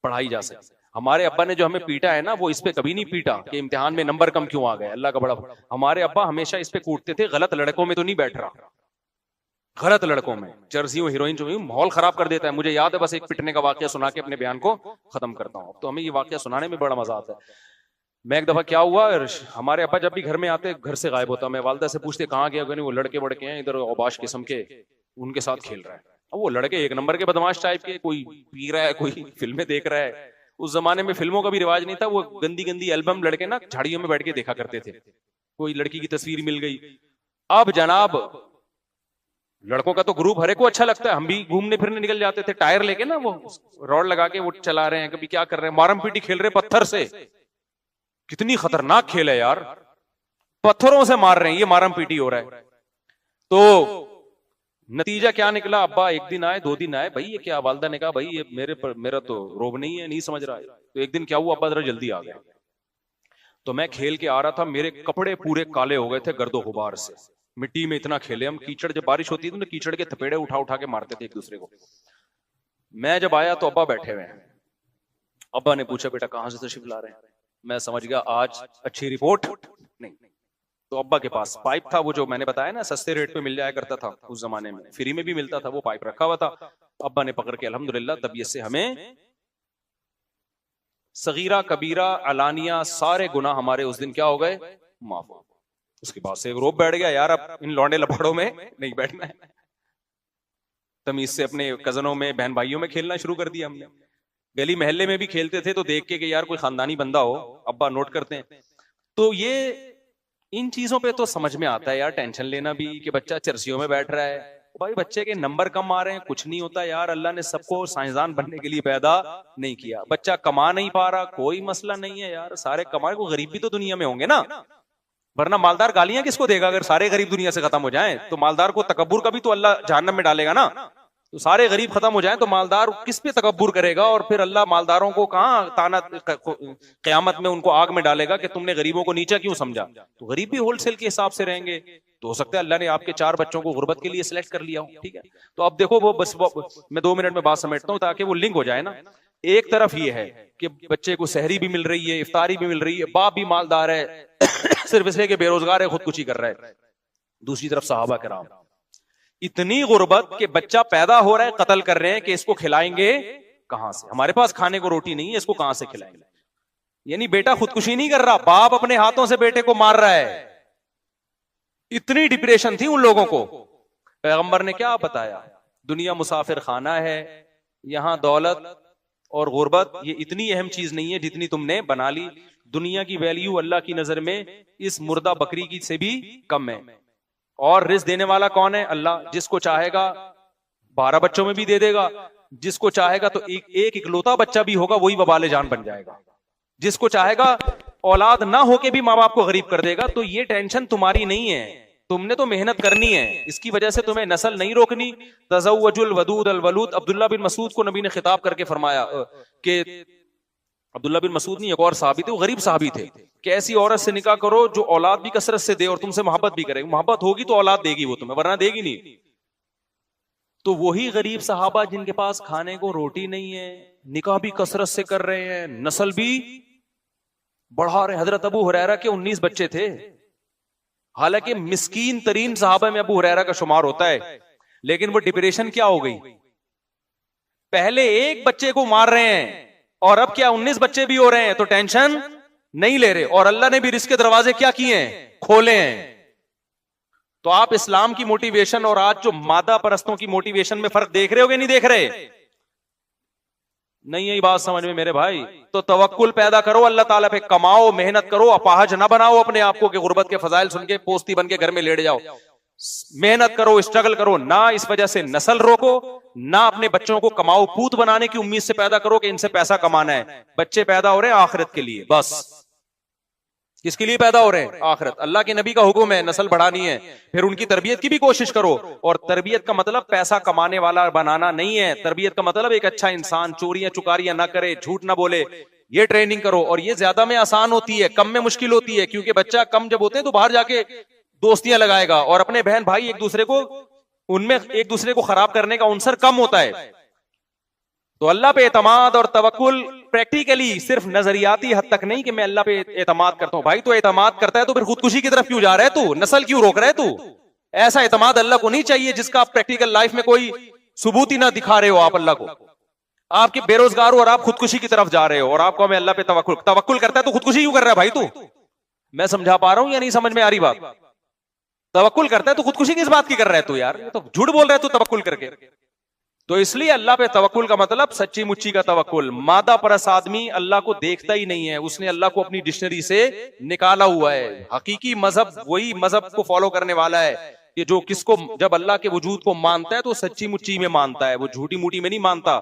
पढ़ाई जा सकती। हमारे अब्बा ने जो हमें पीटा है ना, वो इस पे कभी नहीं पीटा कि इम्तिहान में नंबर कम क्यों आ गए, अल्लाह का बड़ा। हमारे अब्बा हमेशा इस पे कूटते थे, गलत लड़कों में तो नहीं बैठ रहा, गलत लड़कों में, चर्सियों हीरोइन जो माहौल खराब कर देता है। मुझे याद है, बस एक पिटने का वाकया सुना के अपने बयान को खत्म करता हूँ। तो हमें ये वाकया सुनाने में बड़ा मजा आता है। मैं एक दफा क्या हुआ, हमारे अब्बा जब भी घर में आते घर से गायब होता, मैं वालदा से पूछते कहाँ गया, वो लड़के बड़के हैं इधर औबाश किस्म के, उनके साथ खेल रहा है। अब वो लड़के 1 नंबर के बदमाश टाइप के, कोई पी रहा है, कोई फिल्में देख रहा है। उस जमाने में फिल्मों का भी रिवाज नहीं था, वो गंदी गंदी एल्बम लड़के ना झाड़ियों में बैठ के देखा करते थे, कोई लड़की की तस्वीर मिल गई। अब जनाब लड़कों का तो ग्रुप हरे को अच्छा लगता है, हम भी घूमने फिरने निकल जाते थे, टायर लेके ना, वो रॉड लगा के वो चला रहे हैं, कभी क्या कर रहे हैं, मारम पीटी खेल रहे पत्थर से। कितनी खतरनाक खेल है यार, पत्थरों से मार रहे हैं, ये मारम पीटी हो रहा है। तो नतीजा क्या निकला, अब्बा 1 दिन आए, 2 दिन आए, भाई ये क्या, वालदा ने कहा भाई ये मेरा तो रोब नहीं है, नहीं समझ रहा है। तो एक दिन क्या हुआ, अब्बा जरा जल्दी आ गए, तो मैं खेल के आ रहा था, मेरे कपड़े पूरे काले हो गए थे गर्दो गुबार से, मिट्टी में इतना खेले हम, कीचड़ जब बारिश होती थी तो कीचड़ के थपेड़े उठा उठा के मारते थे एक दूसरे को। मैं जब आया तो अब्बा बैठे हुए हैं, अब्बा ने पूछा बेटा कहां से तशरीफ ला रहे हैं? मैं समझ गया आज अच्छी रिपोर्ट नहीं। तो अब्बा के पास पाइप था, वो जो मैंने बताया ना सस्ते रेट पे मिल जाया करता था उस जमाने में, फ्री में भी मिलता था, वो पाइप रखा हुआ था। अब्बा ने पकड़ के अल्हम्दुलिल्लाह तबीयत से हमें सगीरा कबीरा अलानिया सारे गुनाह हमारे उस दिन क्या हो गए, माफ हो। उसके बाद से एक रोब बैठ गया, यार अब इन लौंडे लफड़ों में नहीं बैठना है। तमीज से अपने कजनों में बहन भाइयों में खेलना शुरू कर दिया हमने। गली महल्ले में भी खेलते थे तो देख के कि यार कोई खानदानी बंदा हो, अब्बा नोट करते हैं। तो ये इन चीजों पे तो समझ में आता है यार, टेंशन लेना भी कि बच्चा चर्सियों में बैठ रहा है। भाई बच्चे के नंबर कम आ रहे हैं, कुछ नहीं होता यार, अल्लाह ने सबको साइंसदान बनने के लिए पैदा नहीं किया। बच्चा कमा नहीं पा रहा, कोई मसला नहीं है यार, सारे कमाए, को गरीब भी तो दुनिया में होंगे ना, वरना मालदार गालियां किसको देगा? अगर सारे गरीब दुनिया से खत्म हो जाएं तो मालदार को तकब्बुर का भी तो अल्लाह जहन्नम में डालेगा ना। तो सारे गरीब खत्म हो जाएं तो मालदार किस पे तकब्बुर करेगा? और फिर अल्लाह मालदारों को कहां ताना क़यामत में उनको आग में डालेगा कि तुमने गरीबों को नीचा क्यों समझा? तो गरीब भी होलसेल के हिसाब से रहेंगे। तो हो सकता है अल्लाह ने आपके 4 बच्चों को गुर्बत के लिए सिलेक्ट कर लिया हो, ठीक है। तो अब देखो वो बस मैं 2 मिनट में बात समेटता हूं ताकि वो लिंक हो जाए ना। एक तरफ ये है कि बच्चे को सहरी भी मिल रही है, इफ्तारी भी मिल रही है, बाप भी मालदार है सिर्फ इसलिए कि बेरोजगार है, खुदकुशी कर रहा है। दूसरी तरफ सहाबा किराम इतनी गुर्बत के बच्चा पैदा हो रहा है, कत्ल कर रहे हैं कि इसको खिलाएंगे कहां से? हमारे पास खाने को रोटी नहीं है, इसको कहां से खिलाएंगे? यानी बेटा खुदकुशी नहीं कर रहा, बाप अपने हाथों से बेटे को मार रहा है। इतनी डिप्रेशन थी उन लोगों को। पैगंबर ने क्या बताया? दुनिया मुसाफिर खाना है, यहां दौलत और गुर्बत ये इतनी अहम चीज नहीं है जितनी तुमने बना ली। दुनिया की वैल्यू अल्लाह की नजर में इस मुर्दा बकरी की से भी कम है। और रिस्क देने वाला कौन है? अल्लाह। जिसको चाहेगा 12 बच्चों में भी दे देगा, जिसको चाहेगा तो एक इकलौता बच्चा भी होगा वही वबाले जान बन जाएगा, जिसको चाहेगा औलाद ना होके भी माँ बाप को गरीब कर देगा। तो ये टेंशन तुम्हारी नहीं है, तुमने तो मेहनत करनी है, इसकी वजह से तुम्हें नस्ल नहीं रोकनी। तज़व्वजुल वदूद अल वलूद। अब्दुल्ला बिन मसूद को नबी ने खिताब करके फरमाया कि अब्दुल्ला बिन मसूद नहीं, एक और साहबी थे, वो गरीब साहबी थे, कि ऐसी औरत से निकाह करो जो औलाद भी कसरत से दे और तुमसे मोहब्बत भी करे। मोहब्बत होगी तो औलाद देगी वो तुम्हें, वरना देगी नहीं। तो वही गरीब सहाबा जिनके पास खाने को रोटी नहीं है, निकाह भी कसरत से कर रहे हैं, नस्ल भी बढ़ा रहे। हजरत अबू हुरैरा के 19 बच्चे थे, हालांकि मिस्कीन तरीन सहाबा में अबू हुरैरा का शुमार होता है। लेकिन वो डिप्रेशन क्या हो गई? पहले एक बच्चे को मार रहे हैं और अब क्या 19 बच्चे भी हो रहे हैं, तो टेंशन नहीं ले रहे। और अल्लाह ने भी रिस्क के दरवाजे क्या किए हैं? खोले हैं। तो आप इस्लाम की मोटिवेशन और आज जो मादा परस्तों की मोटिवेशन में फर्क देख रहे हो कि नहीं देख रहे? नहीं, यही बात समझ में मेरे भाई। तो तवक्कुल पैदा करो अल्लाह ताला पे, कमाओ, मेहनत करो, अपाहज ना बनाओ अपने आप को कि गुर्बत के फजाइल सुन के पोस्ती बन के घर में लेट जाओ। मेहनत करो, स्ट्रगल करो, ना इस वजह से नस्ल रोको, ना अपने बच्चों को कमाओ पूत बनाने की उम्मीद से पैदा करो कि इनसे पैसा कमाना है। बच्चे पैदा हो रहे हैं आखिरत के लिए, बस। किसके लिए पैदा हो रहे हैं? आखिरत। अल्लाह के नबी का हुक्म है नस्ल बढ़ानी है, फिर उनकी तरबियत की भी कोशिश करो। और तरबियत का मतलब पैसा कमाने वाला बनाना नहीं है। तरबियत का मतलब एक अच्छा इंसान, चोरियां चुकारियां ना करे, झूठ ना बोले, ये ट्रेनिंग करो। और ये ज्यादा में आसान होती है, कम में मुश्किल होती है, क्योंकि बच्चा कम जब होते हैं तो बाहर जाके दोस्तियां लगाएगा और अपने बहन भाई एक दूसरे को, उनमें एक दूसरे को खराब करने का अवसर कम होता है। तो अल्लाह पे एतमाद और तवक्कुल प्रैक्टिकली, सिर्फ नजरियाती हद तक नहीं कि मैं अल्लाह पे एतमाद करता हूं। भाई तो एतमाद करता है तो फिर खुदकुशी की तरफ क्यों जा रहा है तू? नस्ल क्यों रोक रहा है तू? ऐसा एतमाद अल्लाह को नहीं चाहिए जिसका आप प्रैक्टिकल लाइफ में कोई सबूत ही ना दिखा रहे हो आप अल्लाह को। आपके बेरोजगार हो और आप खुदकुशी की तरफ जा रहे हो और आपको मैं अल्लाह पे तवक्कुल करता है तो खुदकुशी क्यों कर रहा है भाई तू? मैं समझा पा रहा हूं या नहीं समझ में आ रही बात? तवक्कुल करता है तो खुदकुशी किस बात की कर रहा है तू? यार तो झूठ बोल रहा है तू तवक्कुल करके। तो इसलिए अल्लाह पे तवक्कुल का मतलब सच्ची मुच्ची का तवक्कुल। मादा परस आदमी अल्लाह को देखता ही नहीं है, उसने अल्लाह को अपनी डिक्शनरी से निकाला हुआ है। हकीकी मजहब वही मजहब को फॉलो करने वाला है कि जो किसको जब अल्लाह के वजूद को मानता है तो सच्ची मुच्ची में मानता है, वो झूठी मूठी में नहीं मानता।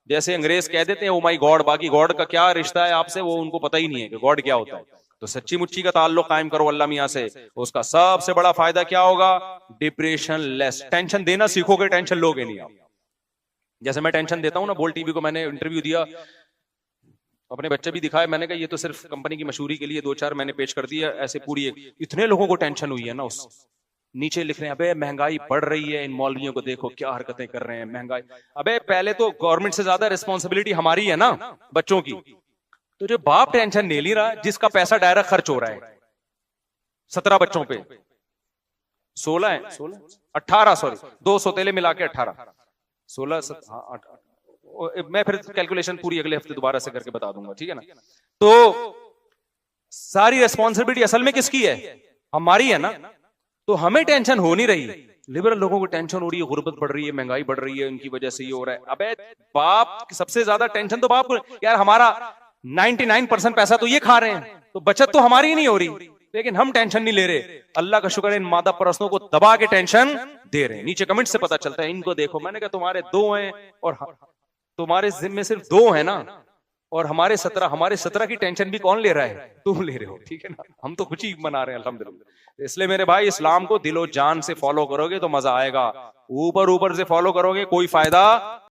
जैसे अंग्रेज कह देते हैं ओ माई गॉड, बाकी गॉड का क्या रिश्ता है आपसे वो उनको पता ही नहीं है कि गॉड क्या होता है। तो सच्ची मुच्ची का ताल्लुक कायम करो अल्लाह मियां से, उसका सबसे बड़ा फायदा क्या होगा? Depression less. टेंशन देना सीखोगे, टेंशन लोगे नहीं आप। जैसे मैं टेंशन देता हूं ना, बोल टीवी को मैंने इंटरव्यू दिया, अपने बच्चे भी दिखाए, मैंने कहा ये तो सिर्फ कंपनी की मशहूरी के लिए 2-4 मैंने पेश कर दिया, ऐसे पूरी इतने लोगों को टेंशन हुई है ना उस नीचे लिख रहे हैं अबे महंगाई बढ़ रही है, इन मौलवियों को देखो क्या हरकतें कर रहे हैं, महंगाई। अबे पहले तो गवर्नमेंट से ज्यादा रिस्पॉन्सिबिलिटी हमारी है ना बच्चों की। तो जो बाप टेंशन ले नहीं रहा, जिसका पैसा डायरेक्ट खर्च हो रहा है 17 बच्चों पे, 16 है, 18 सॉरी 2 सौतेले मिला के 18, 16 मैं फिर कैलकुलेशन पूरी अगले हफ्ते दोबारा से करके बता दूंगा, ठीक है ना। तो सारी रिस्पॉन्सिबिलिटी असल में किसकी है, हमारी है ना। तो हमें टेंशन हो नहीं रही, लिबरल लोगों को टेंशन हो रही है, गुर्बत बढ़ रही है, महंगाई बढ़ रही है, उनकी वजह से ये हो रहा है। अबे बाप सबसे ज्यादा टेंशन तो बाप को, यार हमारा 99% पैसा तो ये खा रहे हैं, तो बचत तो हमारी ही नहीं हो रही, लेकिन हम टेंशन नहीं ले रहे। अल्लाह का शुक्र है इन मादा परस्तों को दबा के टेंशन दे रहे हैं। नीचे कमेंट से पता चलता है, इनको देखो, मैंने कहा तुम्हारे 2 हैं और तुम्हारे जिम्मे सिर्फ 2 है ना, और हमारे 17 की टेंशन भी कौन ले रहा है, तुम ले रहे हो, ठीक है ना। हम तो कुछ ही मना रहे हैं अल्हम्दुलिल्लाह। इसलिए मेरे भाई इस्लाम को दिलो जान से फॉलो करोगे तो मजा आएगा, ऊपर ऊपर से फॉलो करोगे कोई फायदा